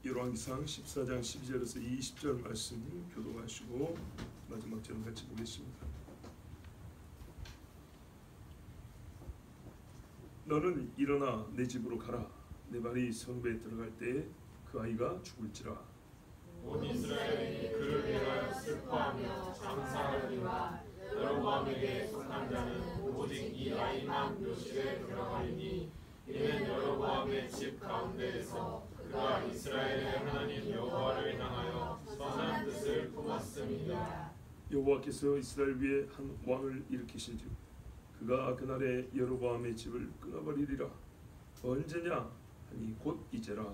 열왕기상 14장 12절에서 20절 말씀 교독하시고 마지막 절을 같이 보겠습니다. 너는 일어나 내 집으로 가라. 내 발이 성읍에 들어갈 때에 그 아이가 죽을지라. 온 이스라엘이 그를 위하여 슬퍼하며 장사하리와 여로보암에게 속한 자는 오직 이 아이만 묘실에 들어가리니 이는 여로보암의 집 가운데에서 그가 이스라엘의 하나님 여호와를 향하여 선한 뜻을 품었음이니라. 여호와께서 이스라엘 위에 한 왕을 일으키신즉 그가 그날에 여로보암의 집을 끊어버리리라. 언제냐 하니 곧 이제라.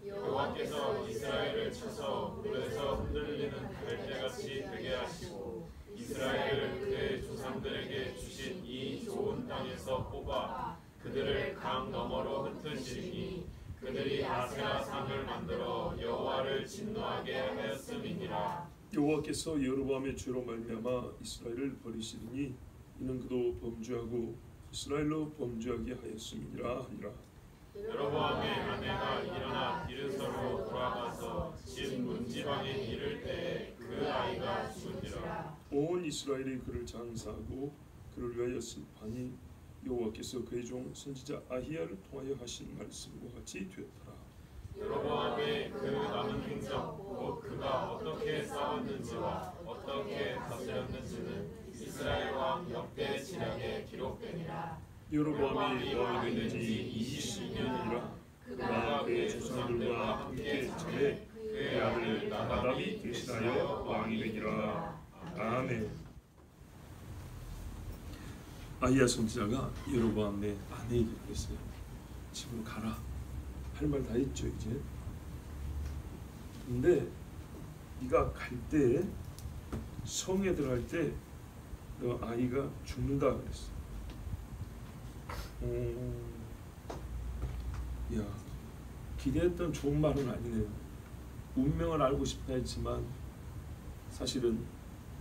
여호와께서 이스라엘을 쳐서 물에서 흔들리는 갈대같이 되게 하시고 이스라엘을 그의 조상들에게 주신 이 좋은 땅에서 뽑아 그들을 강 너머로 흩으시리니 그들이 아세라 상을 만들어 여호와를 진노하게 하였음이니라. 여호와께서 여로보암의 죄로 말미암아 이스라엘을 버리시리니 이는 그도 범죄하고 이스라엘로 범죄하게 하였음이니라 하니라. 여로보암의 아내가 일어나 디르서로 돌아가서 집 문지방에 이를 때에 그 아이가 죽으니라. 온 이스라엘이 그를 장사하고 그를 위하여 슬퍼하니 여호와께서 그의 종 선지자 아히야를 통하여 하신 말씀과 같이 되었더라. 여로보암의 그 남은 행적 곧 그가 어떻게 싸웠는지와 어떻게 다스렸는지는 이스라엘 왕 역대 지략에 기록되니라. 여로보암이 왕이 된 지 22년이라. 그가 그의 조상들과 함께 참에 그의 아들 나답이 대신하여 왕이 되니라. 아멘. 아히야 선지자가 여로보암의 아내에게 그랬어요. 집으로 가라. 할 말 다 했죠 이제. 근데 네가 갈 때 성에 들어갈 때 너 아이가 죽는다 그랬어. 야, 기대했던 좋은 말은 아니네요. 운명을 알고 싶다 했지만 사실은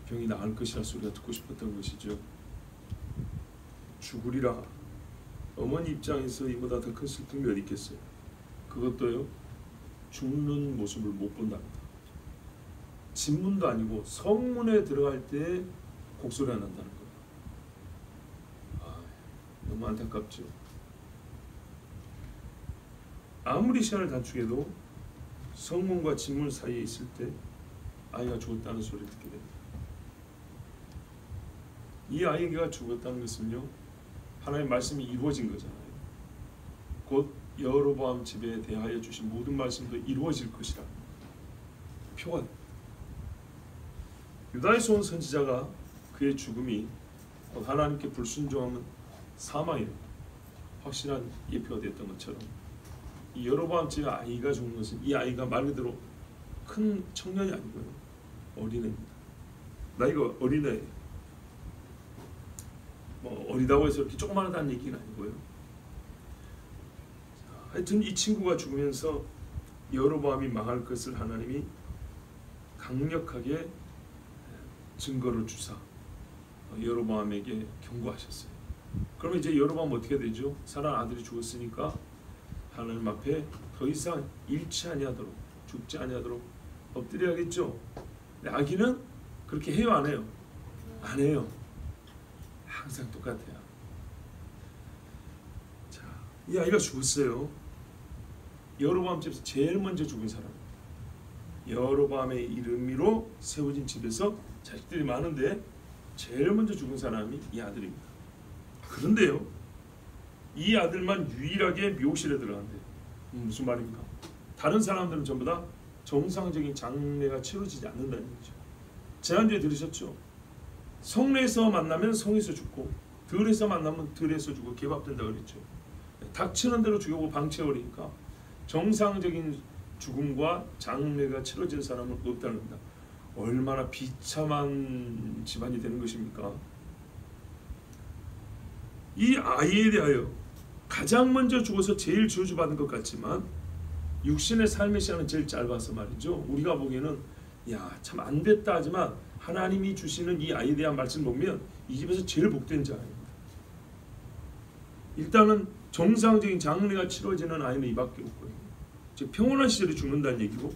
병이 나을 것이라 소리가 듣고 싶었던 것이죠. 죽으리라. 어머니 입장에서 이보다 더 큰 슬픔이 어디 있겠어요. 그것도요, 죽는 모습을 못 본답니다. 집문도 아니고 성문에 들어갈 때 곡소리가 난다는 거예요. 너무 안타깝죠. 아무리 시간을 단축해도 성문과 집문 사이에 있을 때 아이가 죽었다는 소리를 듣게 됩니다. 이 아이가 죽었다는 것은요, 하나님의 말씀이 이루어진 거잖아요. 곧 여로보암 집에 대하여 주신 모든 말씀도 이루어질 것이라 표가. 유다에서 온 선지자가 그의 죽음이 곧 하나님께 불순종하면 사망이라 확실한 예표가 됐던 것처럼 이 여로보암 집에 아이가 죽는 것은 이 아이가 말 그대로 큰 청년이 아니고요, 어린애입니다. 나이가 어린애, 뭐 어리다고 해서 이렇게 조그마하다는 얘기는 아니고요. 하여튼 이 친구가 죽으면서 여로보암이 망할 것을 하나님이 강력하게 증거를 주사 여로보암에게 경고하셨어요. 그러면 이제 여로보암 어떻게 되죠? 사랑 아들이 죽었으니까 하나님 앞에 더 이상 잃지 아니하도록, 죽지 아니하도록 엎드려야겠죠. 근데 아기는 그렇게 해요, 안 해요? 안 해요. 항상 똑같아요. 자, 이 아이가 죽었어요. 여로보암 집에서 제일 먼저 죽은 사람, 여로보암의 이름으로 세워진 집에서 자식들이 많은데 제일 먼저 죽은 사람이 이 아들입니다. 그런데요, 이 아들만 유일하게 묘실에 들어간대요. 무슨 말입니까? 다른 사람들은 전부 다 정상적인 장례가 치러지지 않는다는 거죠. 지난주에 들으셨죠? 성내에서 만나면 성에서 죽고 들에서 만나면 들에서 죽고 개밥된다 그랬죠. 닥치는 대로 죽여고 방치해버리니까 정상적인 죽음과 장례가 치러진 사람은 없다는 겁니다. 얼마나 비참한 집안이 되는 것입니까? 이 아이에 대하여 가장 먼저 죽어서 제일 저주받은 것 같지만 육신의 삶의 시간은 제일 짧아서 말이죠. 우리가 보기에는 야, 참 안 됐다 하지만 하나님이 주시는 이 아이에 대한 말씀 보면 이 집에서 제일 복된 자입니다. 일단은 정상적인 장례가 치러지는 아이는 이밖에 없고요. 즉 평온한 시절에 죽는다는 얘기고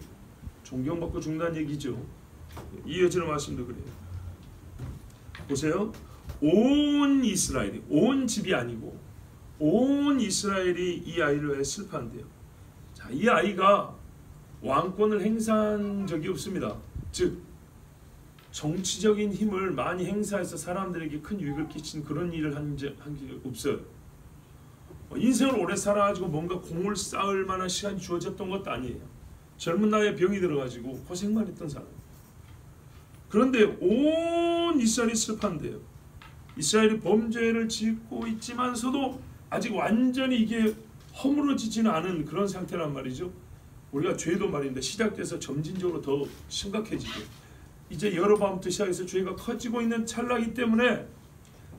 존경받고 죽는다는 얘기죠. 이어지는 말씀도 그래요. 보세요. 온 이스라엘이, 온 집이 아니고 온 이스라엘이 이 아이를 왜 슬퍼한대요? 자, 이 아이가 왕권을 행사한 적이 없습니다. 즉 정치적인 힘을 많이 행사해서 사람들에게 큰 유익을 끼친 그런 일을 한 적이 없어요. 인생을 오래 살아가지고 뭔가 공을 쌓을 만한 시간이 주어졌던 것도 아니에요. 젊은 나이에 병이 들어가지고 고생만 했던 사람. 그런데 온 이스라엘이 슬퍼한데요. 이스라엘이 범죄를 짓고 있지만서도 아직 완전히 이게 허물어지지는 않은 그런 상태란 말이죠. 우리가 죄도 말인데 시작돼서 점진적으로 더 심각해지고 이제 여로보암부터 시작해서 죄가 커지고 있는 찰나이기 때문에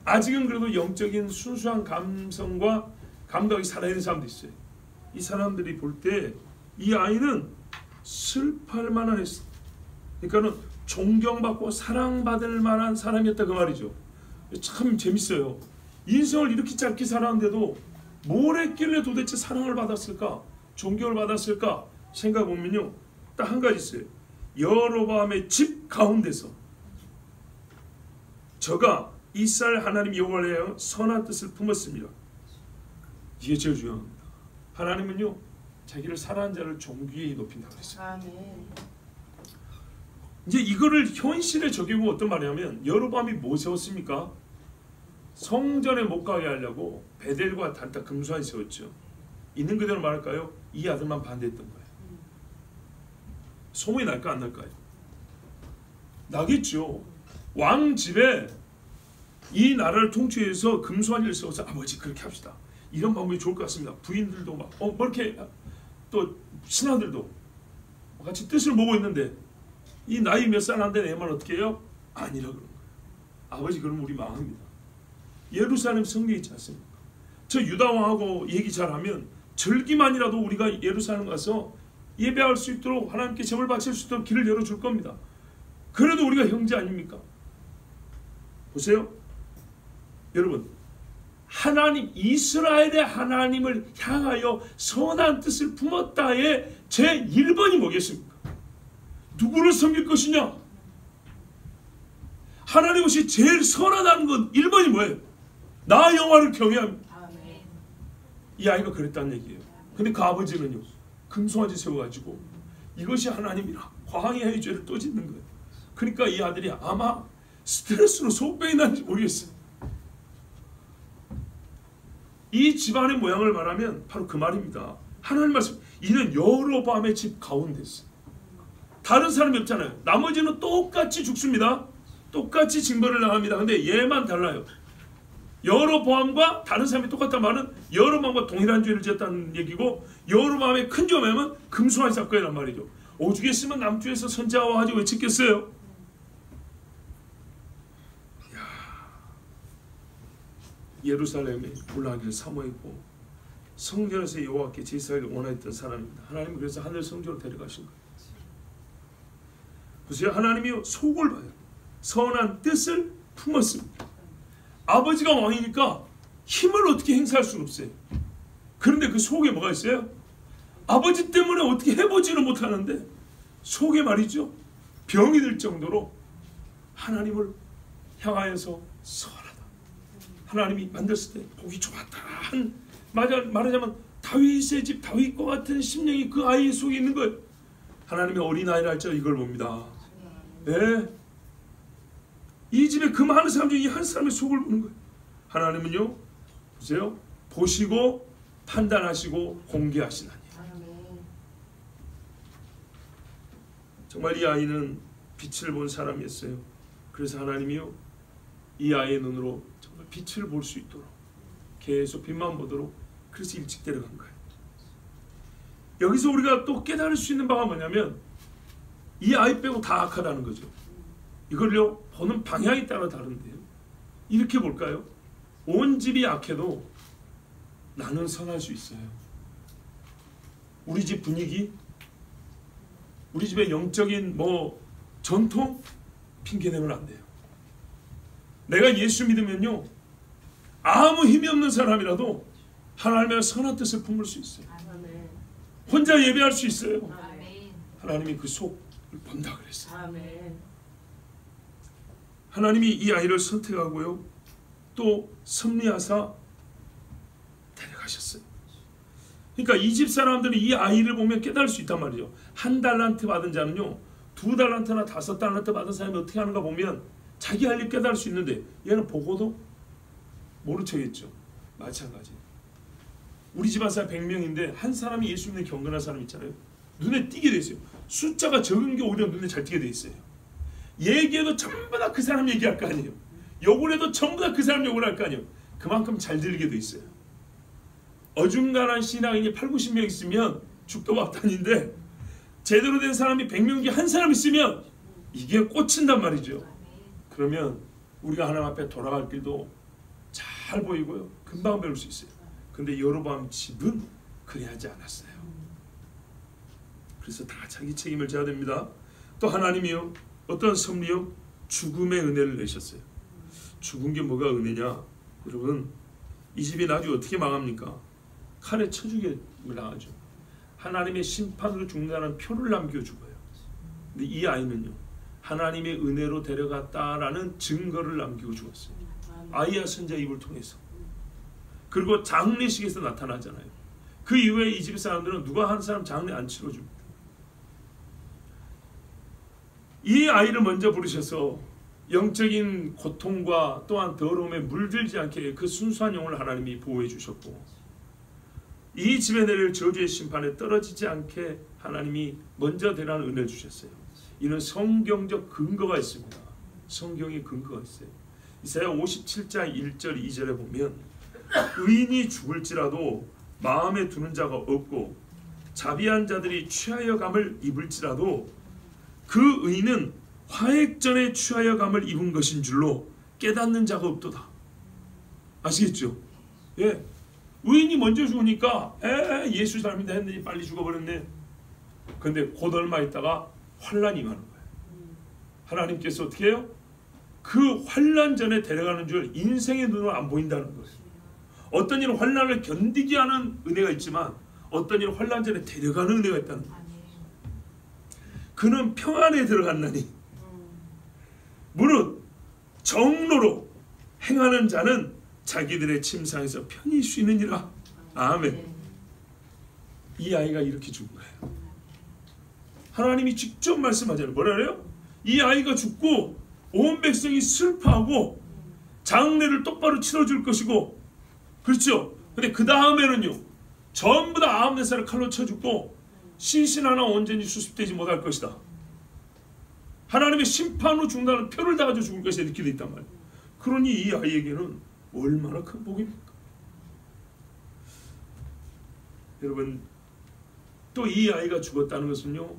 아직은 그래도 영적인 순수한 감성과 감각이 살아있는 사람도 있어요. 이 사람들이 볼 때 이 아이는 슬퍼할 만한 했어. 그러니까는 존경받고 사랑받을 만한 사람이었다 그 말이죠. 참 재밌어요. 인생을 이렇게 짧게 살았는데도 뭘 했길래 도대체 사랑을 받았을까? 존경을 받았을까? 생각해보면요. 딱 한 가지 있어요. 여로보암의 집 가운데서 저가 이스라엘 하나님 여호와를 위하여 선한 뜻을 품었습니다. 이게 제일 중요합니다. 하나님은요. 자기를 사랑하는 자를 존귀히 높인다고 그랬어요. 아멘. 이제 이거를 현실에 적용하면 어떤 말이냐면 여로보암이 뭐 세웠습니까? 성전에 못 가게 하려고 베델과 단타 금수환 세웠죠. 있는 그대로 말할까요? 이 아들만 반대했던 거예요. 소문이 날까 안 날까요? 나겠죠. 왕 집에 이 나라를 통치해서 금수환을 세워서 아버지 그렇게 합시다. 이런 방법이 좋을 것 같습니다. 부인들도 막 뭐 이렇게 또 신하들도 같이 뜻을 모으고 있는데 이 나이 몇 살 안 된 애만 어떻게 해요? 아니라 그런 거예요. 아버지 그러면 우리 망합니다. 예루살렘 성리에 있지 않습니까? 저 유다왕하고 얘기 잘하면 절기만이라도 우리가 예루살렘 가서 예배할 수 있도록 하나님께 제물 바칠 수 있도록 길을 열어줄 겁니다. 그래도 우리가 형제 아닙니까? 보세요. 여러분 하나님 이스라엘의 하나님을 향하여 선한 뜻을 품었다의 제 1번이 뭐겠습니까? 누구를 섬길 것이냐? 하나님 것이 제일 선하다는 건 1번이 뭐예요? 나 여호와를 경외합니다. 이 아이가 그랬다는 얘기예요. 근데 그 아버지는요. 금송아지 세워가지고 이것이 하나님이라 광야의 죄를 또 짓는 거예요. 그러니까 이 아들이 아마 스트레스로 속병이 나는지 모르겠어요. 이 집안의 모양을 말하면 바로 그 말입니다. 하나님 말씀 이는 여로보암의 집 가운데서 다른 사람이 없잖아요. 나머지는 똑같이 죽습니다. 똑같이 징벌을 당합니다. 근데 얘만 달라요. 여로보암과 다른 사람이 똑같단 말은 여로보암과 동일한 죄를 지었다는 얘기고 여로보암의 큰 죄면 금수환 사건이란 말이죠. 오죽했으면 남쪽에서 선자와 하지 왜 짓겠어요? 예루살렘에 올라가기를 사모했고 성전에서 여호와께 제사하기를 원하였던 사람입니다. 하나님은 그래서 하늘 성전으로 데려가신 거예요. 보세요. 하나님이 속을 봐요. 선한 뜻을 품었습니다. 아버지가 왕이니까 힘을 어떻게 행사할 수는 없어요. 그런데 그 속에 뭐가 있어요? 아버지 때문에 어떻게 해보지는 못하는데 속에 말이죠. 병이 들 정도로 하나님을 향하여서 선하다. 하나님이 만들었을 때 보기 좋았다. 말하자면 다윗의 집 다윗과 같은 심령이 그 아이 속에 있는 거예요. 하나님의 어린아이를 할 때 이걸 봅니다. 네. 이 집에 그 많은 사람 중에 한 사람의 속을 보는 거예요. 하나님은요. 보세요. 보시고 판단하시고 공개하시나니. 정말 이 아이는 빛을 본 사람이었어요. 그래서 하나님이요. 이 아이의 눈으로 정말 빛을 볼 수 있도록 계속 빛만 보도록 그래서 일찍 데려간 거예요. 여기서 우리가 또 깨달을 수 있는 바가 뭐냐면 이 아이 빼고 다 악하다는 거죠. 이걸요 보는 방향에 따라 다른데요. 이렇게 볼까요? 온 집이 악해도 나는 선할 수 있어요. 우리 집 분위기, 우리 집의 영적인 전통 핑계대면 안 돼요. 내가 예수 믿으면요 아무 힘이 없는 사람이라도 하나님의 선한 뜻을 품을 수 있어요. 혼자 예배할 수 있어요. 아멘. 하나님이 그 속을 본다 그랬어요. 아멘. 하나님이 이 아이를 선택하고요, 또 섭리하사 데려가셨어요. 그러니까 이 집 사람들은 이 아이를 보면 깨달을 수 있단 말이죠. 1달란트 받은 자는요, 2달란트나 5달란트 받은 사람이 어떻게 하는가 보면 자기 할 일 깨달을 수 있는데, 얘는 보고도 모른 척했죠. 마찬가지. 우리 집안 사람 100명인데 한 사람이 예수 믿는 경건한 사람 있잖아요. 눈에 띄게 돼 있어요. 숫자가 적은 게 오히려 눈에 잘 띄게 돼 있어요. 얘기해도 전부 다 그 사람 얘기할 거 아니에요. 욕을 해도 전부 다 그 사람 욕을 할 거 아니에요. 그만큼 잘 들리게 돼 있어요. 어중간한 신앙인이 80-90명 있으면 죽도밥단인데, 제대로 된 사람이 100명 중에 한 사람 있으면 이게 꽂힌단 말이죠. 그러면 우리가 하나님 앞에 돌아갈 길도 잘 보이고요, 금방 배울 수 있어요. 근데 여로보암 집은 그래하지 않았어요. 그래서 다 자기 책임을 져야 됩니다. 또 하나님이요, 어떤 섭리요? 죽음의 은혜를 내셨어요. 죽은 게 뭐가 은혜냐? 여러분, 이 집이 나중에 어떻게 망합니까? 칼에 쳐 죽임을 당하죠. 하나님의 심판으로 죽는다는 표를 남겨 죽어요. 근데 이 아이는요, 하나님의 은혜로 데려갔다라는 증거를 남기고 죽었어요. 아이야 선자 입을 통해서. 그리고 장례식에서 나타나잖아요. 그 이후에 이 집 사람들은 누가 한 사람 장례 안 치러줍니다. 이 아이를 먼저 부르셔서 영적인 고통과 또한 더러움에 물들지 않게 그 순수한 영혼을 하나님이 보호해 주셨고, 이 집에 내릴 저주의 심판에 떨어지지 않게 하나님이 먼저 되라는 은혜를 주셨어요. 이는 성경적 근거가 있습니다. 성경의 근거가 있어요. 이사야 57장 1절 2절에 보면, 의인이 죽을지라도 마음에 두는 자가 없고 자비한 자들이 취하여 감을 입을지라도 그 의인은 화액전에 취하여 감을 입은 것인 줄로 깨닫는 자가 없도다. 아시겠죠? 예, 의인이 먼저 죽으니까 예수 사람인데 했더니 빨리 죽어버렸네. 근데 곧 얼마 있다가 환란이 임하는 거예요. 하나님께서 어떻게 해요? 그 환란 전에 데려가는 줄 인생의 눈으로 안 보인다는 거예요. 어떤 일은 환란을 견디게 하는 은혜가 있지만 어떤 일은 환란 전에 데려가는 은혜가 있다는 거예요. 그는 평안에 들어갔나니 무릇 정로로 행하는 자는 자기들의 침상에서 편히 쉬느니라. 아멘. 이 아이가 이렇게 죽은 거예요. 하나님이 직접 말씀하잖아요. 뭐라 그래요? 이 아이가 죽고 온 백성이 슬퍼하고 장례를 똑바로 치러줄 것이고, 그렇죠? 근데 그 다음에는요, 전부 다 아합네살을 칼로 쳐 죽고 신신 하나 온전히 수습되지 못할 것이다. 하나님의 심판으로 죽는다는 표를 다 가지고 죽을 것이다 이렇게 돼 있단 말이에요. 그러니 이 아이에게는 얼마나 큰 복입니까? 여러분, 또 이 아이가 죽었다는 것은요,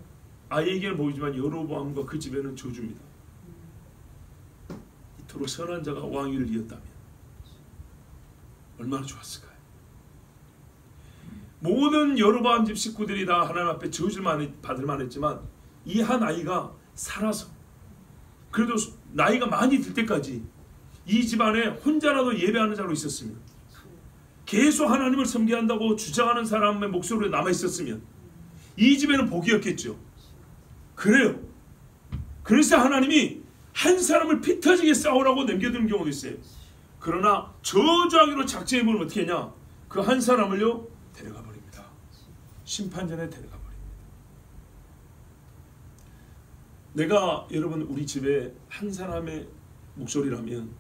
아이에게는 보이지만 여로보암과 그 집에는 저주입니다. 이토록 선한 자가 왕위를 이었다면 얼마나 좋았을까요? 모든 여로보암 집 식구들이 다 하나님 앞에 저주를 받을 만했지만 이 한 아이가 살아서, 그래도 나이가 많이 들 때까지 이 집안에 혼자라도 예배하는 자로 있었으면, 계속 하나님을 섬기한다고 주장하는 사람의 목소리로 남아있었으면 이 집에는 복이었겠죠. 그래요. 그래서 하나님이 한 사람을 피 터지게 싸우라고 남겨두는 경우도 있어요. 그러나 저주하기로 작정해보면 어떻게 하냐? 그 한 사람을요, 데려가 버립니다. 심판전에 데려가 버립니다. 내가 여러분 우리 집에 한 사람의 목소리라면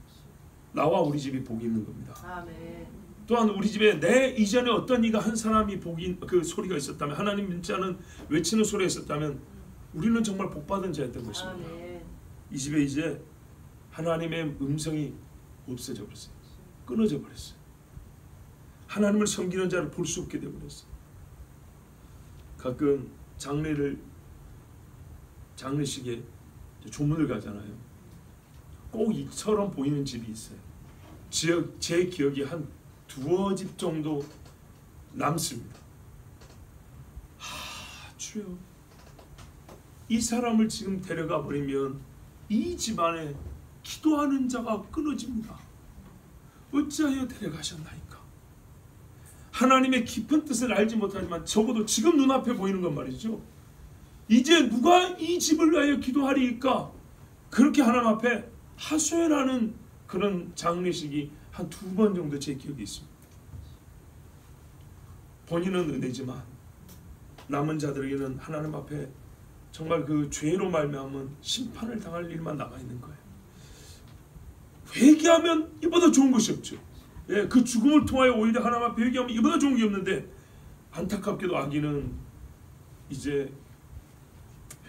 나와 우리 집이 복이 있는 겁니다. 아멘. 또한 우리 집에 내 이전에 어떤 이가 한 사람이 복이, 그 소리가 있었다면, 하나님 문자는 외치는 소리가 있었다면 우리는 정말 복받은 자였던 것입니다. 아멘. 이 집에 이제 하나님의 음성이 없어져 버렸어요. 끊어져 버렸어요. 하나님을 섬기는 자를 볼 수 없게 되어버렸어요. 가끔 장례식에 조문을 가잖아요. 꼭 이처럼 보이는 집이 있어요. 제 기억이 한 2집 정도 남습니다. 주여, 이 사람을 지금 데려가 버리면 이 집안에 기도하는 자가 끊어집니다. 어찌하여 데려가셨나이까? 하나님의 깊은 뜻을 알지 못하지만 적어도 지금 눈앞에 보이는 건 말이죠. 이제 누가 이 집을 위하여 기도하리이까? 그렇게 하나님 앞에 하소연하는 그런 장례식이 한 2번 정도 제 기억이 있습니다. 본인은 은혜지만 남은 자들에게는 하나님 앞에 정말 그 죄로 말미암은 심판을 당할 일만 남아있는 거예요. 회개하면 이보다 좋은 것이 없죠. 예, 그 죽음을 통하여 오히려 하나님 앞에 회개하면 이보다 좋은 게 없는데, 안타깝게도 악인은 이제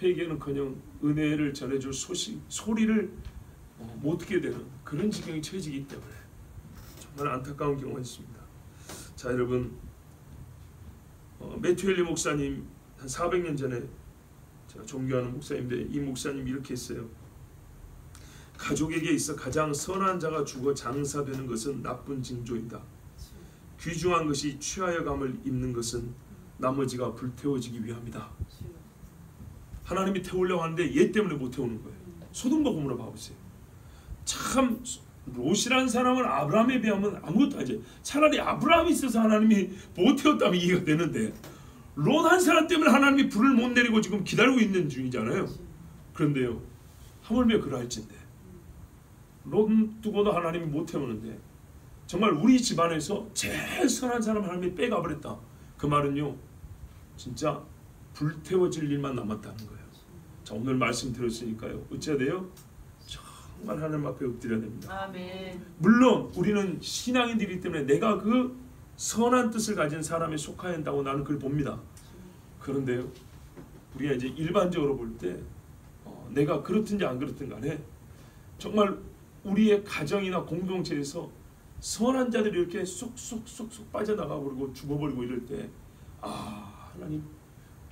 회개는커녕 은혜를 전해줄 소리를 못 듣게 되는 그런 지경이 처해지기 때문에 정말 안타까운 경우가 있습니다. 자, 여러분, 매튜 헨리 목사님 한 400년 전에 제가 존경하는 목사님인데, 이 목사님이 이렇게 했어요. 가족에게 있어 가장 선한 자가 죽어 장사되는 것은 나쁜 징조이다. 귀중한 것이 취하여감을 입는 것은 나머지가 불태워지기 위함이다. 하나님이 태우려고 하는데 얘 때문에 못 태우는 거예요. 소돔과 고모라 봐보세요. 참 롯이라는 사람은 아브라함에 비하면 아무것도 아니지. 차라리 아브라함이 있어서 하나님이 못 태웠다면 이해가 되는데, 롯 한 사람 때문에 하나님이 불을 못 내리고 지금 기다리고 있는 중이잖아요. 그런데요, 하물며 그러할진데 롯 두고도 하나님이 못 태우는데, 정말 우리 집안에서 제일 선한 사람 하나님이 빼가버렸다. 그 말은요, 진짜 불태워질 일만 남았다는 거예요. 자, 오늘 말씀 들었으니까요, 어찌해야 돼요? 정말 하나님 앞에 엎드려야 됩니다. 아멘. 물론 우리는 신앙인들이기 때문에 내가 그 선한 뜻을 가진 사람에 속해야 한다고 나는 그걸 봅니다. 그런데요, 우리가 이제 일반적으로 볼 때 내가 그렇든지 안 그렇든 간에 정말 우리의 가정이나 공동체에서 선한 자들이 이렇게 쏙쏙쏙쏙 빠져나가 버리고 죽어버리고 이럴 때, 아, 하나님,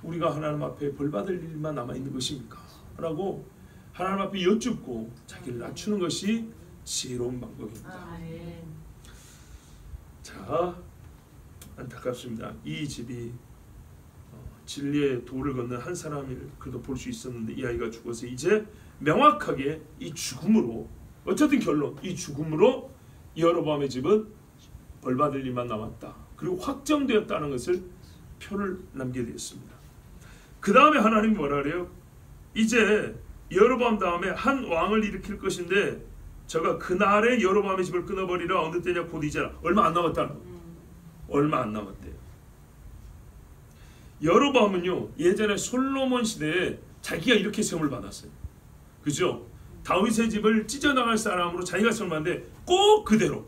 우리가 하나님 앞에 벌받을 일만 남아있는 것입니까? 라고 하나님 앞에 여쭙고 자기를 낮추는 것이 지혜로운 방법입니다. 아멘. 자, 안타깝습니다. 이 집이 진리의 도를 걷는 한 사람을 그래도 볼 수 있었는데, 이 아이가 죽어서 이제 명확하게 이 죽음으로, 어쨌든 결론, 이 죽음으로 여로보암의 집은 벌받을 일만 남았다. 그리고 확정되었다는 것을 표를 남게 되었습니다. 그 다음에 하나님이 뭐라 그래요? 이제 여로보암 다음에 한 왕을 일으킬 것인데 저가 그날에 여로보암의 집을 끊어버리라. 어느 때냐? 곧 이제라. 얼마 안 남았다는 거예요. 얼마 안 남았대요. 여로보암은요, 예전에 솔로몬 시대에 자기가 이렇게 세움을 받았어요. 그죠? 다윗의 집을 찢어나갈 사람으로 자기가 세움을 받는데 꼭 그대로.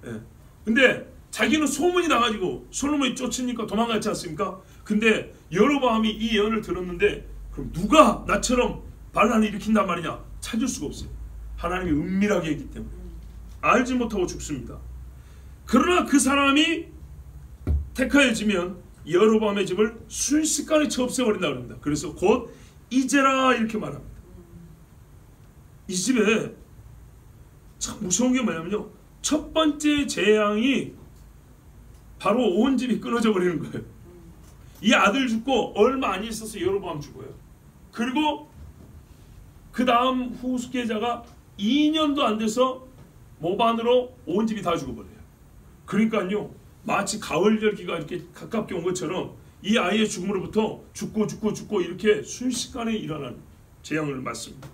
예. 근데 자기는 소문이 나가지고 솔로몬이 쫓으니까 도망갔지 않습니까? 근데 여로보암이 이 예언을 들었는데, 그럼 누가 나처럼 반란을 일으킨단 말이냐? 찾을 수가 없어요. 하나님이 은밀하게 했기 때문에 알지 못하고 죽습니다. 그러나 그 사람이 택하여지면 여로보암의 집을 순식간에 없애버린다고 합니다. 그래서 곧 이제라 이렇게 말합니다. 이 집에 참 무서운 게 뭐냐면요, 첫 번째 재앙이 바로 온 집이 끊어져 버리는 거예요. 이 아들 죽고 얼마 안 있어서 여로보암 죽어요. 그리고 그 다음 후계자가 2년도 안 돼서 모반으로 온 집이 다 죽어버려요. 그러니까요, 마치 가을열기가 이렇게 가깝게 온 것처럼 이 아이의 죽음으로부터 죽고 이렇게 순식간에 일어나는 재앙을 맞습니다.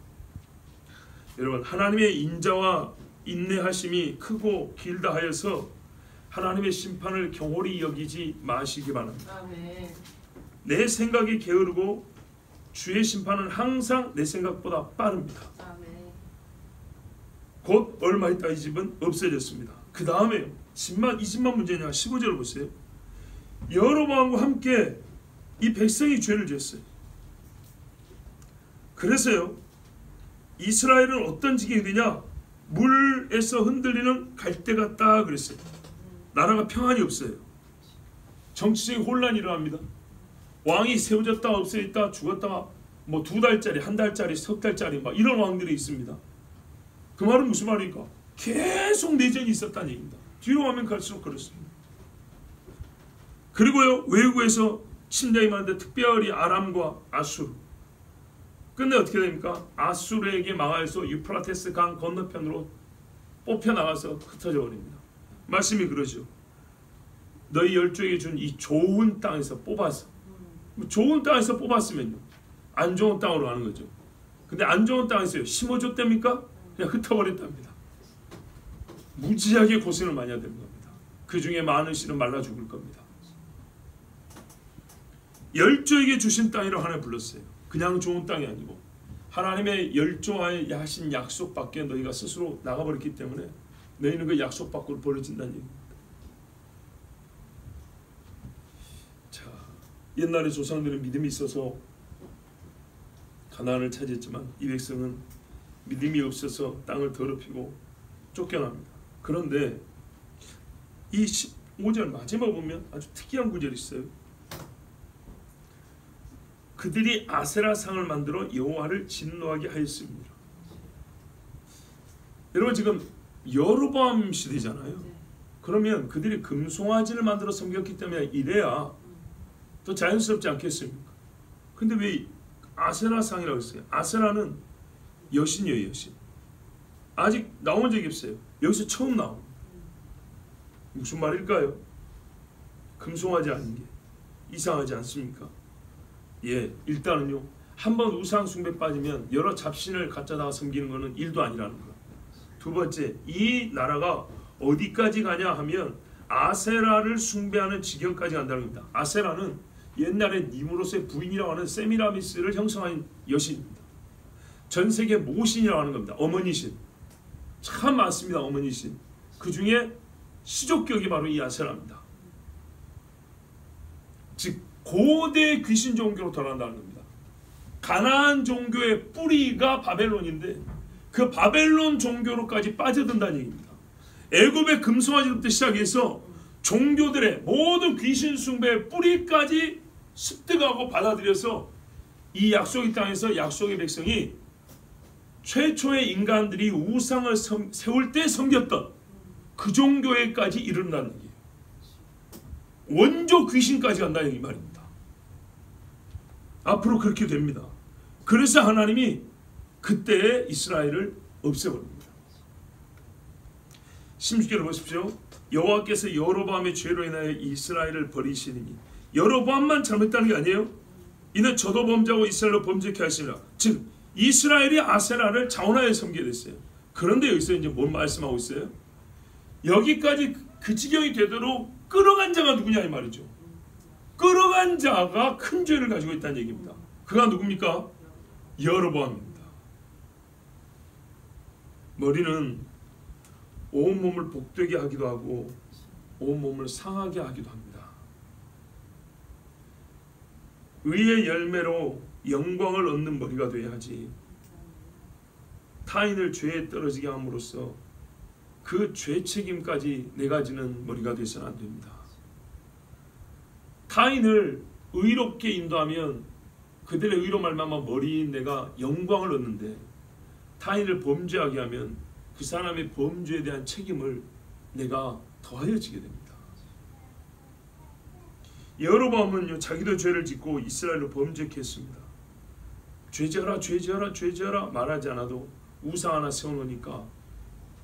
여러분, 하나님의 인자와 인내하심이 크고 길다 하여서 하나님의 심판을 경홀히 여기지 마시기 바랍니다. 아멘. 내 생각이 게으르고 주의 심판은 항상 내 생각보다 빠릅니다. 아멘. 곧 얼마 있다 이 집은 없어졌습니다. 그 다음에 이 집만 문제냐? 15절을 보세요. 여로보암과 함께 이 백성이 죄를 지었어요. 그래서요, 이스라엘은 어떤 지경이 되냐? 물에서 흔들리는 갈대 같다 그랬어요. 나라가 평안이 없어요. 정치적인 혼란이 일어납니다. 왕이 세워졌다 없어졌다 죽었다, 뭐 2달짜리, 1달짜리, 석 달짜리 막 이런 왕들이 있습니다. 그 말은 무슨 말입니까? 계속 내전이 있었다는 얘기입니다. 뒤로 가면 갈수록 그렇습니다. 그리고요, 외국에서 침략이 많은데 특별히 아람과 아수르. 끝내 어떻게 됩니까? 아수르에게 망하여서 유프라테스 강 건너편으로 뽑혀 나가서 흩어져 버립니다. 말씀이 그러죠. 너희 열조에게 준 이 좋은 땅에서 뽑아서, 좋은 땅에서 뽑았으면요 안 좋은 땅으로 가는 거죠. 근데 안 좋은 땅에서요 심어줬답니까? 그냥 흩어버렸답니다. 무지하게 고생을 많이 해야 되는 겁니다. 그 중에 많은 씨는 말라 죽을 겁니다. 열조에게 주신 땅이라고 하나님 불렀어요. 그냥 좋은 땅이 아니고 하나님의 열조와의 하신 약속 밖에 너희가 스스로 나가버렸기 때문에 너희는 그 약속 밖으로 버려진다는 얘기입니다. 자, 옛날에 조상들은 믿음이 있어서 가나안을 차지했지만 이 백성은 믿음이 없어서 땅을 더럽히고 쫓겨납니다. 그런데 이 15절 마지막 보면 아주 특이한 구절이 있어요. 그들이 아세라 상을 만들어 여호와를 진노하게 하였습니다. 여러분 지금 여로보암 시대잖아요. 그러면 그들이 금송아지를 만들어 섬겼기 때문에 이래야 더 자연스럽지 않겠습니까? 근데 왜 아세라 상이라고 했어요? 아세라는 여신이에요, 여신. 아직 나온 적이 없어요. 여기서 처음 나옵니다. 무슨 말일까요? 금송아지 아닌 게 이상하지 않습니까? 예, 일단은요 한번 우상 숭배 빠지면 여러 잡신을 갖다가 섬기는 것은 일도 아니라는 거. 두 번째, 이 나라가 어디까지 가냐 하면 아세라를 숭배하는 지경까지 간다는 겁니다. 아세라는 옛날에 니무롯의 부인이라고 하는 세미라미스를 형성한 여신입니다. 전 세계 모신이라고 하는 겁니다. 어머니신. 참 많습니다. 어머니신. 그 중에 시족격이 바로 이 아세라입니다. 즉 고대 귀신 종교로 돌아간다는 겁니다. 가나안 종교의 뿌리가 바벨론인데 그 바벨론 종교로까지 빠져든다는 얘기입니다. 애굽의 금송아지부터 시작해서 종교들의 모든 귀신 숭배의 뿌리까지 습득하고 받아들여서 이 약속의 땅에서 약속의 백성이 최초의 인간들이 우상을 세울 때 섬겼던 그 종교에까지 이른다는 얘기예요. 원조 귀신까지 간다는 이 말입니다. 앞으로 그렇게 됩니다. 그래서 하나님이 그때의 이스라엘을 없애버립니다. 16절을 보십시오. 여호와께서 여로보암의 죄로 인하여 이스라엘을 버리시니 여로보암만 잘못했다는 게 아니에요. 이는 저도 범죄하고 이스라엘로 범죄케 하시니라. 즉 이스라엘이 아세라를 자원하여 섬기게 됐어요. 그런데 여기서 이제 뭔 말씀하고 있어요? 여기까지 그 지경이 되도록 끌어간 자가 누구냐 이 말이죠. 끌어간 자가 큰 죄를 가지고 있다는 얘기입니다. 그가 누굽니까? 여로보암입니다. 머리는 온몸을 복되게 하기도 하고 온몸을 상하게 하기도 합니다. 의의 열매로 영광을 얻는 머리가 돼야지 타인을 죄에 떨어지게 함으로써 그 죄 책임까지 내가 지는 머리가 되서는 안 됩니다. 타인을 의롭게 인도하면 그들의 의로 말미암아 머리인 내가 영광을 얻는데 타인을 범죄하게 하면 그 사람의 범죄에 대한 책임을 내가 더하여 지게 됩니다. 여로보암은요 자기도 죄를 짓고 이스라엘로 범죄케 했습니다. 죄지어라 죄지어라 죄지어라 말하지 않아도 우상 하나 세워놓으니까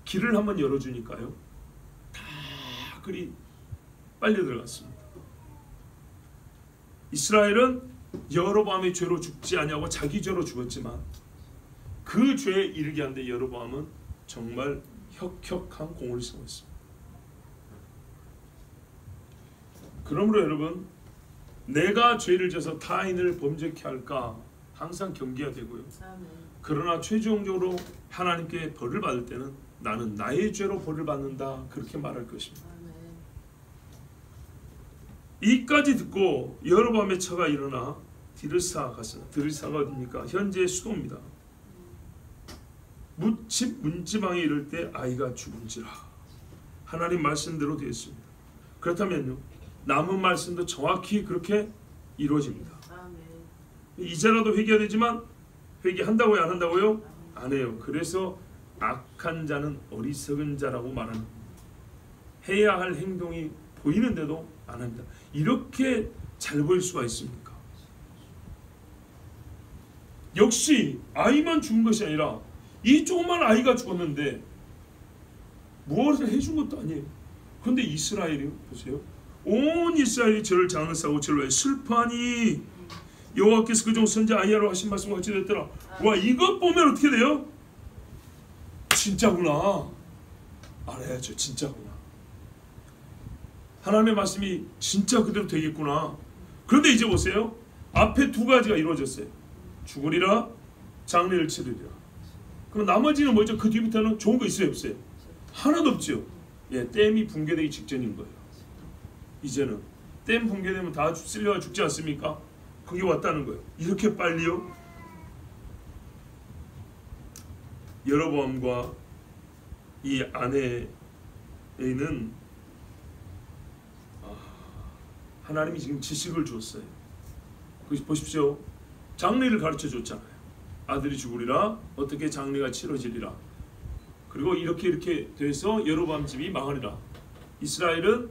길을 한번 열어주니까요 다 그리 빨려 들어갔습니다. 이스라엘은 여로보암의 죄로 죽지 아니하고 자기 죄로 죽었지만 그 죄에 이르게 한데 여로보암은 정말 혁혁한 공을 세웠습니다. 그러므로 여러분 내가 죄를 져서 타인을 범죄케 할까 항상 경계해야 되고요. 그러나 최종적으로 하나님께 벌을 받을 때는 나는 나의 죄로 벌을 받는다 그렇게 말할 것입니다. 이까지 듣고 여로보암의 처가 일어나 디르사 갔습니다. 디르사가 어디입니까? 현재의 수도입니다. 집 문지방에 이를 때 아이가 죽은지라 하나님 말씀대로 되었습니다. 그렇다면요 남은 말씀도 정확히 그렇게 이루어집니다. 이제라도 회개해야 되지만 회개한다고요 안 한다고요? 안 해요. 그래서 악한 자는 어리석은 자라고 말하는 겁니다. 해야 할 행동이 보이는데도 안 합니다. 이렇게 잘 보일 수가 있습니까? 역시 아이만 죽은 것이 아니라 이 조그만 아이가 죽었는데 무엇을 해준 것도 아니에요. 그런데 이스라엘이 보세요. 온 이스라엘이 저를 장사하고 저를 위하여 슬퍼하니 여호와께서 그종 선지 아히야로 하신 말씀과 같이 됐더라. 와, 이것 보면 어떻게 돼요? 진짜구나. 알아야죠. 진짜구나. 하나님의 말씀이 진짜 그대로 되겠구나. 그런데 이제 보세요. 앞에 두 가지가 이루어졌어요. 죽으리라, 장례를 치르리라. 그럼 나머지는 뭐죠? 그 뒤부터는 좋은 거 있어요, 없어요? 하나도 없죠. 예, 댐이 붕괴되기 직전인 거예요. 이제는 댐 붕괴되면 다 쓸려가 죽지 않습니까? 그게 왔다는 거예요. 이렇게 빨리요? 여로보암과 이 아내에는 하나님이 지금 지식을 줬어요. 보십시오. 장례를 가르쳐 줬잖아요. 아들이 죽으리라, 어떻게 장례가 치러지리라. 그리고 이렇게 돼서 여로보암 집이 망하리라. 이스라엘은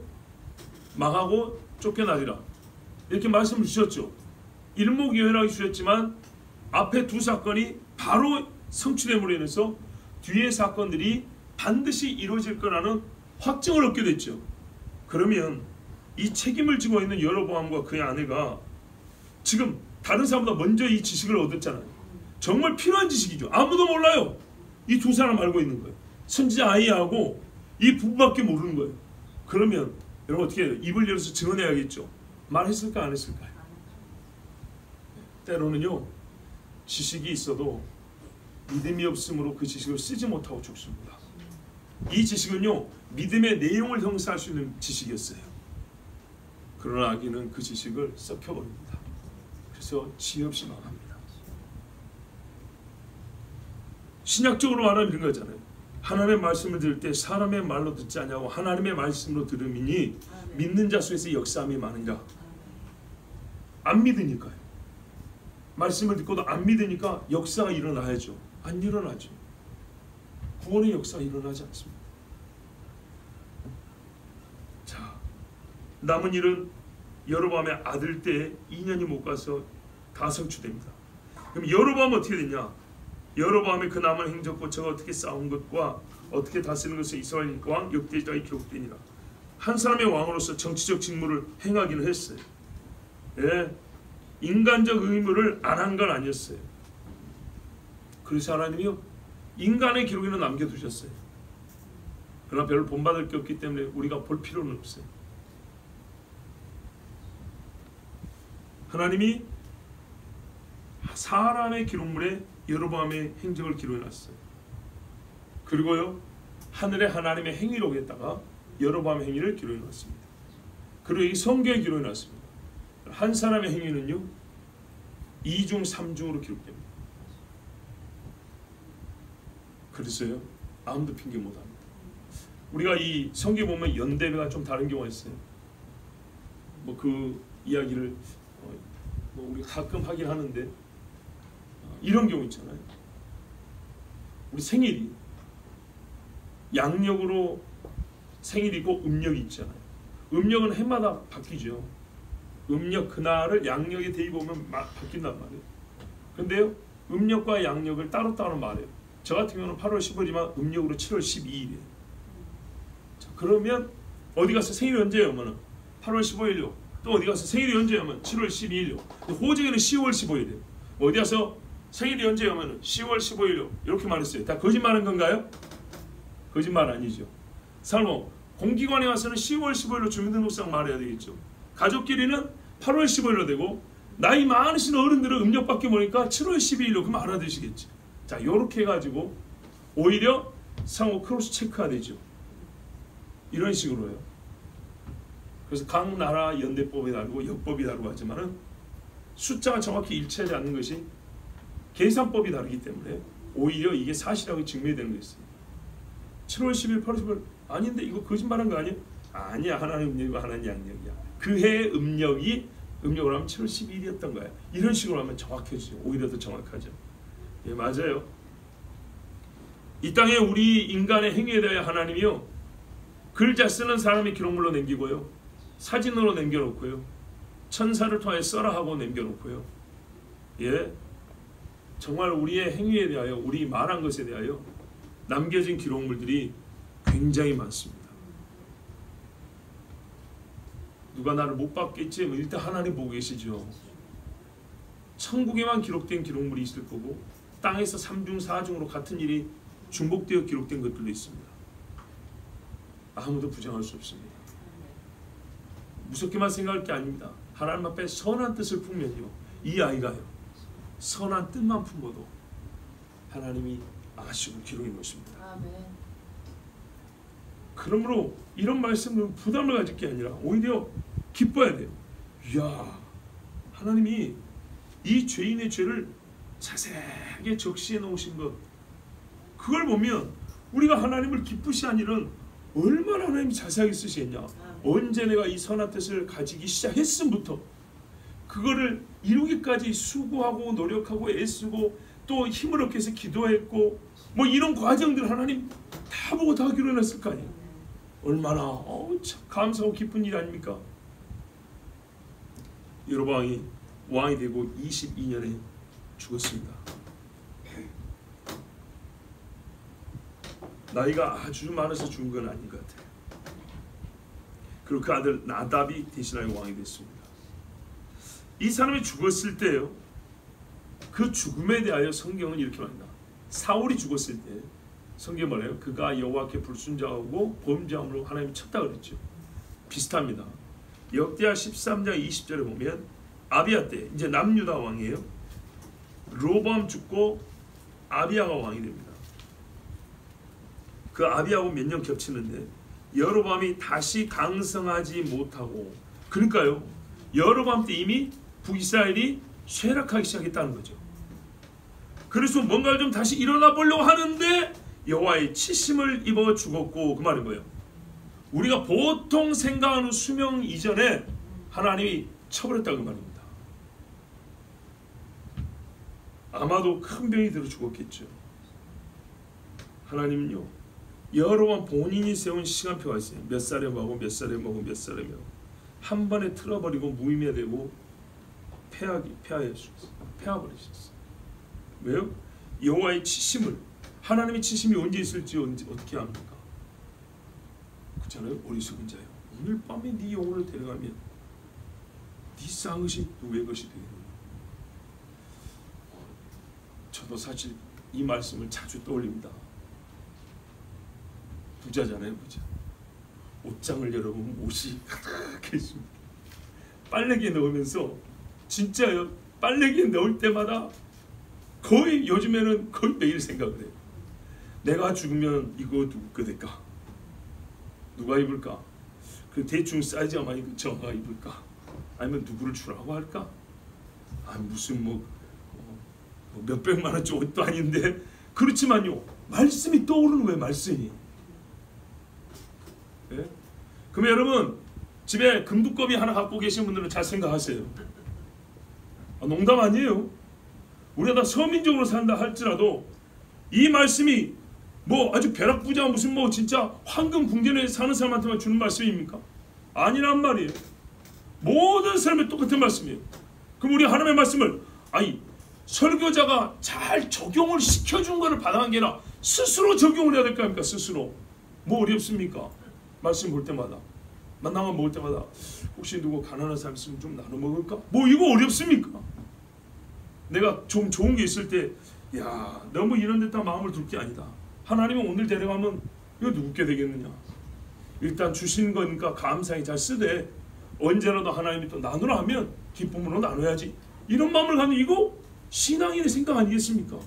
망하고 쫓겨나리라. 이렇게 말씀을 주셨죠. 일목요연하게 주셨지만 앞에 두 사건이 바로 성취됨으로 인해서 뒤의 사건들이 반드시 이루어질 거라는 확증을 얻게 됐죠. 그러면 이 책임을 지고 있는 여로보암과 그의 아내가 지금 다른 사람보다 먼저 이 지식을 얻었잖아요. 정말 필요한 지식이죠. 아무도 몰라요. 이 두 사람 알고 있는 거예요. 선지자 아히야하고 이 부부밖에 모르는 거예요. 그러면 여러분 어떻게 해요? 입을 열어서 증언해야겠죠. 말했을까 안 했을까요? 때로는요, 지식이 있어도 믿음이 없으므로 그 지식을 쓰지 못하고 죽습니다. 이 지식은요, 믿음의 내용을 형성할 수 있는 지식이었어요. 그러나 악인은 그 지식을 썩혀버립니다. 그래서 지혜 없이 망합니다. 신약적으로 말하면 이런 거잖아요. 하나님의 말씀을 들을 때 사람의 말로 듣지 아니하고 하나님의 말씀으로 들음이니 믿는 자 수에서 역사함이 많으니라. 안 믿으니까요. 말씀을 듣고도 안 믿으니까 역사가 일어나야죠. 안 일어나죠. 구원의 역사가 일어나지 않습니다. 자, 남은 일은 여로보암의 아들 때 2년이 못 가서 다 성취됩니다. 그럼 여로보암은 어떻게 됐냐? 여로보암의 그 남은 행적과 저가 어떻게 싸운 것과 어떻게 다스리는 것을 이스라엘 왕 역대기에 기록되니라. 한 사람의 왕으로서 정치적 직무를 행하기는 했어요. 예, 인간적 의무를 안 한 건 아니었어요. 그래서 하나님이요, 인간의 기록에는 남겨두셨어요. 그러나 별로 본받을 게 없기 때문에 우리가 볼 필요는 없어요. 하나님이 사람의 기록물에 여로보암의 행적을 기록해놨어요. 그리고요, 하늘에 하나님의 행위록에다가 여로보암의 행위를 기록해놨습니다. 그리고 이 성경에 기록해놨습니다. 한 사람의 행위는요, 2중 3중으로 기록됩니다. 그래서요, 아무도 핑계 못합니다. 우리가 이 성경 보면 연대배가 좀 다른 경우가 있어요. 뭐 그 이야기를 뭐 우리가 가끔 하긴 하는데, 이런 경우 있잖아요. 우리 생일이 양력으로 생일이 있고 음력이 있잖아요. 음력은 해마다 바뀌죠. 음력 그날을 양력에 대입하면 바뀐단 말이에요. 근데요, 음력과 양력을 따로따로 말해요. 저 같은 경우는 8월 15일이지만 음력으로 7월 12일이에요. 자, 그러면 어디 가서 생일이 언제예요? 하면 8월 15일요. 또 어디 가서 생일이 언제예요? 하면 7월 12일요. 호적에는 10월 15일이에요. 어디 가서 생일이 언제예요? 하면 10월 15일요. 이렇게 말했어요. 다 거짓말한 건가요? 거짓말 아니죠. 살모 공기관에 와서는 10월 15일로 주민등록상 말해야 되겠죠. 가족끼리는 8월 15일로 되고 나이 많으신 어른들은 음력밖에 모르니까 7월 12일로 그럼 알아두시겠죠. 자, 요렇게 해가지고 오히려 상호 크로스 체크가 되죠. 이런 식으로요. 그래서 각 나라 연대법이 다르고 역법이 다르고 하지만은 숫자가 정확히 일치하지 않는 것이 계산법이 다르기 때문에 오히려 이게 사실하고 증명되는 거 있어요. 7월 10일, 8월 10일 아닌데 이거 거짓말한 거 아니에요? 아니야, 하나님 음력이고 하나님 양력이야. 그 해 음력으로 하면 7월 12일이었던 거야. 이런 식으로 하면 정확해지죠. 오히려 더 정확하죠. 예, 맞아요. 이 땅에 우리 인간의 행위에 대해 하나님이요, 글자 쓰는 사람의 기록물로 남기고요, 사진으로 남겨놓고요, 천사를 통해 써라 하고 남겨놓고요, 예, 정말 우리의 행위에 대하여, 우리 말한 것에 대하여 남겨진 기록물들이 굉장히 많습니다. 누가 나를 못 받겠지? 일단 하나님 보고 계시죠. 천국에만 기록된 기록물이 있을 거고 땅에서 3중 4중으로 같은 일이 중복되어 기록된 것들도 있습니다. 아무도 부정할 수 없습니다. 무섭게만 생각할 게 아닙니다. 하나님 앞에 선한 뜻을 품면요, 이 아이가요 선한 뜻만 품어도 하나님이 아시고 기록해 놓으십니다. 아멘. 그러므로 이런 말씀은 부담을 가질 게 아니라 오히려 기뻐야 돼요. 이야, 하나님이 이 죄인의 죄를 자세하게 적시해 놓으신 것, 그걸 보면 우리가 하나님을 기쁘시한 일은 얼마나 하나님이 자세하게 쓰시겠냐. 언제 내가 이 선한 뜻을 가지기 시작했음부터 그거를 이루기까지 수고하고 노력하고 애쓰고 또 힘을 얻기 위해서 기도했고 뭐 이런 과정들 하나님 다 보고 다 기록해놨을 거 아니에요. 얼마나 참 감사하고 기쁜 일 아닙니까? 여로보암이 왕이 되고 22년에 죽었습니다. 나이가 아주 많아서 죽은 건 아닌 것 같아요. 그리고 그 아들 나답이 대신하여 왕이 됐습니다. 이 사람이 죽었을 때요, 그 죽음에 대하여 성경은 이렇게 말합니다. 사울이 죽었을 때 성경이 말해요. 그가 여호와께 불순종하고 범죄함으로 하나님이 쳤다 그랬죠. 비슷합니다. 역대하 13장 20절에 보면 아비야 때, 이제 남유다 왕이에요. 로보암 죽고 아비야가 왕이 됩니다. 그 아비야하고 몇 년 겹치는데 여로보암이 다시 강성하지 못하고, 그러니까요 여로보암 때 이미 북이스라엘이 쇠락하기 시작했다는 거죠. 그래서 뭔가를 좀 다시 일어나 보려고 하는데 여호와의 치심을 입어 죽었고, 그 말은 뭐예요? 우리가 보통 생각하는 수명 이전에 하나님이 쳐버렸다고 말입니다. 아마도 큰 병이 들어 죽었겠죠. 하나님은요, 여러번 본인이 세운 시간표가 있어요. 몇 살에 먹고 몇 살에 먹고 몇 살에 먹고 한 번에 틀어버리고 무의미되고 폐하버리셨어요. 왜요? 여호와의 치심을, 하나님의 치심이 언제 있을지 어떻게 압니까? 그렇잖아요. 어리석은 자요, 오늘 밤에 네 영혼을 데려가면 네 쌍것이 누구의 것이 되겠느냐. 저도 사실 이 말씀을 자주 떠올립니다. 부자잖아요, 부자. 옷장을 열어보면 옷이 가득해 있습니다. 빨래기에 넣으면서 진짜요, 빨래기에 넣을 때마다 거의 요즘에는 거의 매일 생각을 해요. 내가 죽으면 이거 누구 거 될까? 누가 입을까? 그 대충 사이즈가 많이 저가 입을까? 아니면 누구를 주라고 할까? 아, 무슨 몇백만 원짜리 옷도 아닌데. 그렇지만요, 말씀이 떠오르는 거예요. 말씀이. 네? 그러면 여러분 집에 금두꺼비 하나 갖고 계신 분들은 잘 생각하세요. 농담 아니에요. 우리가 다 서민적으로 산다 할지라도 이 말씀이 뭐 아주 벼락부자 무슨 뭐 진짜 황금 궁전에 사는 사람한테만 주는 말씀입니까? 아니란 말이에요. 모든 사람이 똑같은 말씀이에요. 그럼 우리 하나님의 말씀을 설교자가 잘 적용을 시켜준 거를 받아간 게 아니라 스스로 적용을 해야 될 거 아닙니까? 스스로. 뭐 어렵습니까? 말씀 볼 때마다, 만나면 먹을 때마다 혹시 누구 가난한 사람 있으면 좀 나눠 먹을까? 뭐 이거 어렵습니까? 내가 좀 좋은 게 있을 때 야, 너무 이런 데다 마음을 둘 게 아니다. 하나님은 오늘 데려가면 이거 누구께 되겠느냐? 일단 주신 거니까 감사히 잘 쓰되 언제라도 하나님이 또 나누라 하면 기쁨으로 나눠야지. 이런 마음을 갖는 이거 신앙인의 생각 아니겠습니까?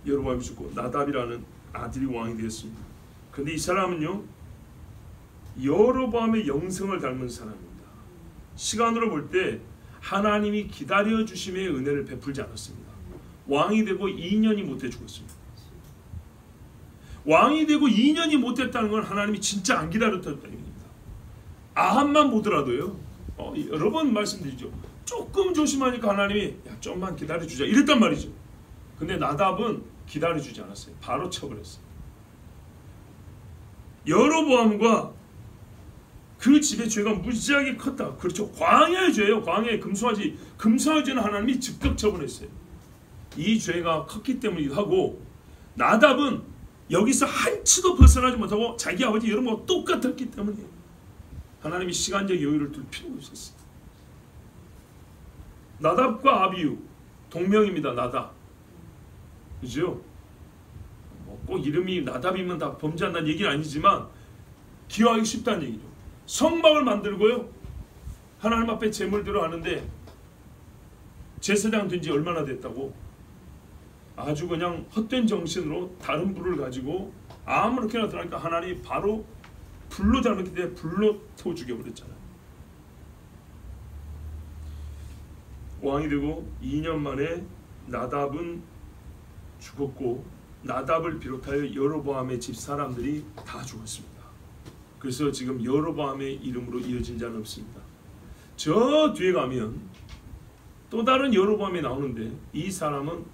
여로보암이 죽고 나답이라는 아들이 왕이 되었습니다. 그런데 이 사람은요, 여로보암의 영성을 닮은 사람입니다. 시간으로 볼 때 하나님이 기다려주심의 은혜를 베풀지 않았습니다. 왕이 되고 2년이 못해 죽었습니다. 왕이 되고 2년이 못했다는 건 하나님이 진짜 안 기다렸다는 얘기입니다. 아합만 보더라도요, 여러 번 말씀드리죠. 조금 조심하니까 하나님이 야, 좀만 기다려주자 이랬단 말이죠. 근데 나답은 기다려주지 않았어요. 바로 쳐버렸어요. 여로보암과 그 집의 죄가 무지하게 컸다. 그렇죠. 광야의 죄예요. 광야의 금송아지 죄는 하나님이 즉각 처분했어요. 이 죄가 컸기 때문이기도 하고, 나답은 여기서 한 센치도 벗어나지 못하고 자기 아버지 여러분과 똑같았기 때문에 하나님이 시간적 여유를 둘 필요가 없었어요. 나답과 아비후 동명입니다. 나답, 그죠? 꼭 이름이 나답이면 다 범죄한다는 얘기는 아니지만 기억하기 쉽다는 얘기죠. 성막을 만들고요, 하나님 앞에 제물 들어가는데 제사장 된 지 얼마나 됐다고 아주 그냥 헛된 정신으로 다른 불을 가지고 아무렇게나 들어가니까 하나님이 바로 불로 잘못했기 때문에 불로 태워 죽여버렸잖아요. 왕이 되고 2년 만에 나답은 죽었고 나답을 비롯하여 여로보암의 집 사람들이 다 죽었습니다. 그래서 지금 여로보암의 이름으로 이어진 자는 없습니다. 저 뒤에 가면 또 다른 여로보암이 나오는데 이 사람은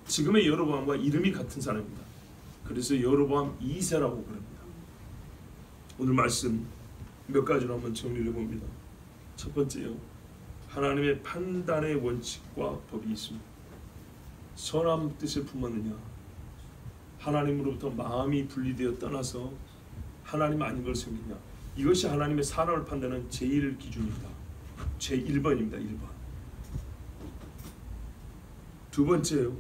지금의 여로보암과 이름이 같은 사람입니다. 그래서 여로보암 2세라고 부릅니다. 오늘 말씀 몇 가지로 한번 정리를 해봅니다. 첫 번째요, 하나님의 판단의 원칙과 법이 있습니다. 선한 뜻을 품었느냐, 하나님으로부터 마음이 분리되어 떠나서 하나님 아닌 걸 섬기냐, 이것이 하나님의 사람을 판단하는 제1 기준입니다. 제1번입니다. 1번. 두 번째요,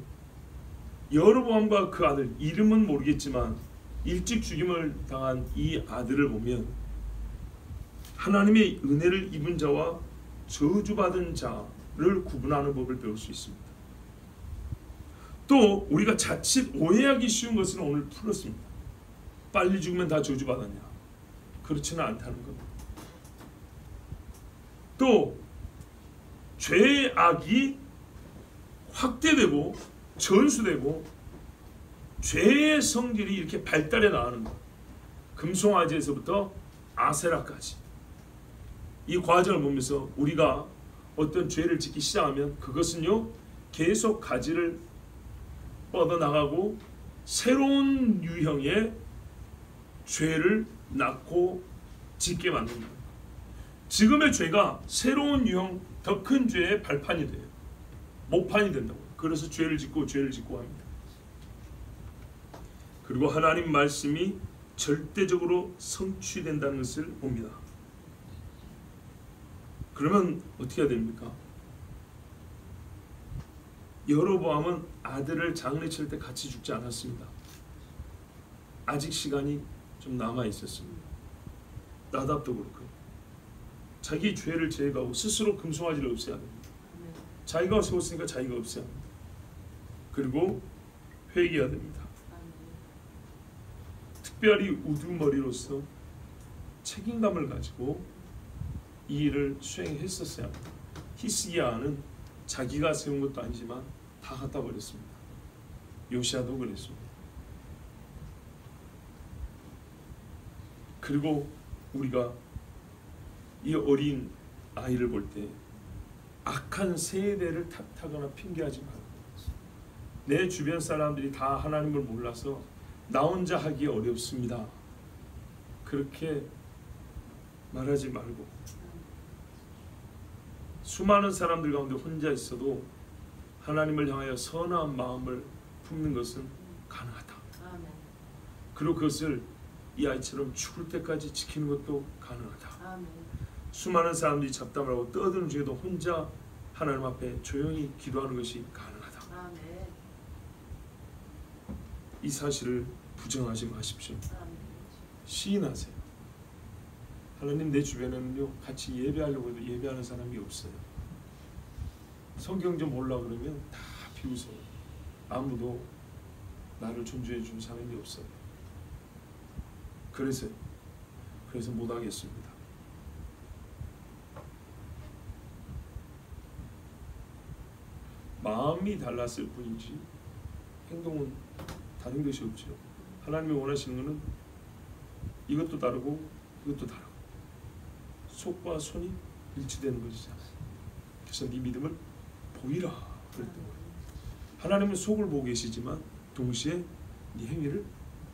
여로보암과 그 아들, 이름은 모르겠지만 일찍 죽임을 당한 이 아들을 보면 하나님의 은혜를 입은 자와 저주받은 자를 구분하는 법을 배울 수 있습니다. 또 우리가 자칫 오해하기 쉬운 것은 오늘 풀었습니다. 빨리 죽으면 다 저주받았냐? 그렇지는 않다는 겁니다. 또 죄의 악이 확대되고 전수되고 죄의 성질이 이렇게 발달해 나가는 것, 금송아지에서부터 아세라까지 이 과정을 보면서 우리가 어떤 죄를 짓기 시작하면 그것은요 계속 가지를 뻗어나가고 새로운 유형의 죄를 낳고 짓게 만듭니다. 지금의 죄가 새로운 유형 더 큰 죄의 발판이 돼요. 목판이 된다고. 그래서 죄를 짓고 합니다. 그리고 하나님 말씀이 절대적으로 성취된다는 것을 봅니다. 그러면 어떻게 해야 됩니까? 여로보암은 아들을 장례칠 때 같이 죽지 않았습니다. 아직 시간이 좀 남아 있었습니다. 나답도 그렇고요. 자기 죄를 제거하고 스스로 금송아지를 없애야 됩니다. 자기가 세웠으니까 자기가 없애야 합니다. 그리고 회개해야 됩니다. 특별히 우두머리로서 책임감을 가지고 이 일을 수행했었어야 합니다. 히스기야는 자기가 세운 것도 아니지만 다 갖다 버렸습니다. 요시야도 그랬습니다. 그리고 우리가 이 어린 아이를 볼 때 악한 세대를 탓하거나 핑계하지 말고, 내 주변 사람들이 다 하나님을 몰라서 나 혼자 하기 어렵습니다, 그렇게 말하지 말고, 수많은 사람들 가운데 혼자 있어도 하나님을 향하여 선한 마음을 품는 것은 가능하다. 그리고 그것을 이 아이처럼 죽을 때까지 지키는 것도 가능하다. 수많은 사람들이 잡담을 하고 떠드는 중에도 혼자 하나님 앞에 조용히 기도하는 것이 가능하다. 이 사실을 부정하지 마십시오. 시인하세요. 하나님, 내 주변에는요 같이 예배하려고 해도 예배하는 사람이 없어요. 성경 좀 보려고 그러면 다 비웃어요. 아무도 나를 존중해 준 사람이 없어요. 그래서 못하겠습니다. 마음이 달랐을 뿐이지 행동은 다른 것이 없죠. 하나님이 원하시는 것은 이것도 다르고 이것도 다르고 속과 손이 일치되는 것이잖아요. 그래서 네 믿음을 보이라 그랬던 거예요. 하나님은 속을 보고 계시지만 동시에 네 행위를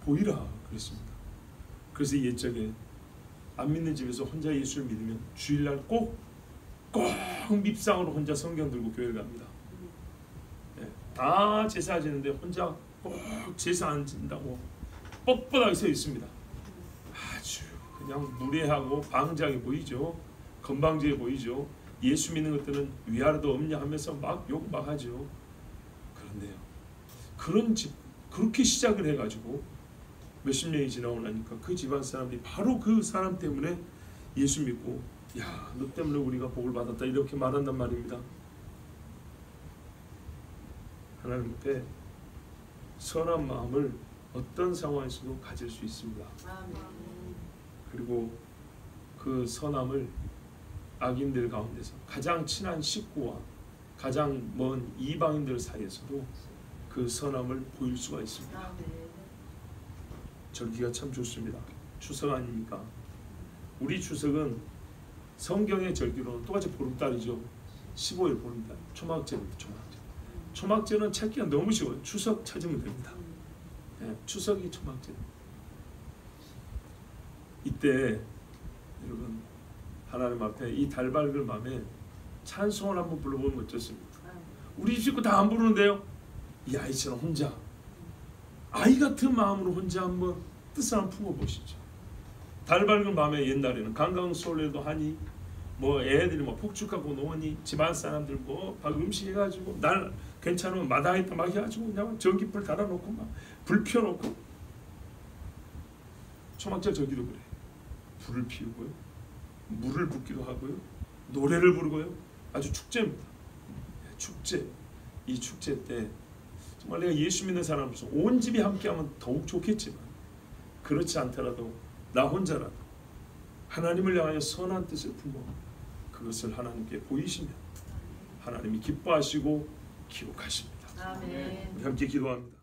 보이라 그랬습니다. 그래서 옛적에 안 믿는 집에서 혼자 예수를 믿으면 주일날 꼭 밉상으로 혼자 성경 들고 교회를 갑니다. 다 제사 지는데 혼자 꼭 제사 안 지는다고 뻣뻣하게 서 있습니다. 아주 그냥 무례하고 방장해 보이죠. 건방지게 보이죠. 예수 믿는 것들은 위아래도 없냐 하면서 막 욕 막 하죠. 그런데요, 그런 집 그렇게 시작을 해가지고 몇십 년이 지나고 나니까 그 집안 사람들이 바로 그 사람 때문에 예수 믿고, 야, 너 때문에 우리가 복을 받았다 이렇게 말한단 말입니다. 하나님 앞에 선한 마음을 어떤 상황에서도 가질 수 있습니다. 그리고 그 선함을 악인들 가운데서 가장 친한 식구와 가장 먼 이방인들 사이에서도 그 선함을 보일 수가 있습니다. 절기가 참 좋습니다. 추석 아닙니까? 우리 추석은 성경의 절기로는 똑같이 보름달이죠. 15일 보름달. 초막절입니다. 초막절. 초막절은 찾기가 너무 쉬워요. 추석 찾으면 됩니다. 네, 추석이 초막절. 이때 여러분 하나님 앞에 이 달 밝을 밤에 찬송을 한번 불러보면 어떻습니까? 우리 집 식구 다 안 부르는데요, 이 아이처럼 혼자 아이 같은 마음으로 혼자 한번 뜻을 한번 품어보시죠. 달 밝은 밤에 옛날에는 강강술래도 하니 뭐 애들이 뭐 폭죽하고 노니 집안 사람들 뭐 음식 해가지고 날 괜찮으면 마당에다 막 해가지고 그냥 전기불 달아놓고 막 불 피워놓고, 초막절 저기도 그래. 불을 피우고요, 물을 붓기도 하고요, 노래를 부르고요. 아주 축제입니다. 축제. 이 축제 때 정말 내가 예수 믿는 사람으로서 온 집이 함께하면 더욱 좋겠지만, 그렇지 않더라도 나 혼자라도 하나님을 향하여 선한 뜻을 품어 그것을 하나님께 보이시면 하나님이 기뻐하시고 기록하십니다. 아멘. 우리 함께 기도합니다.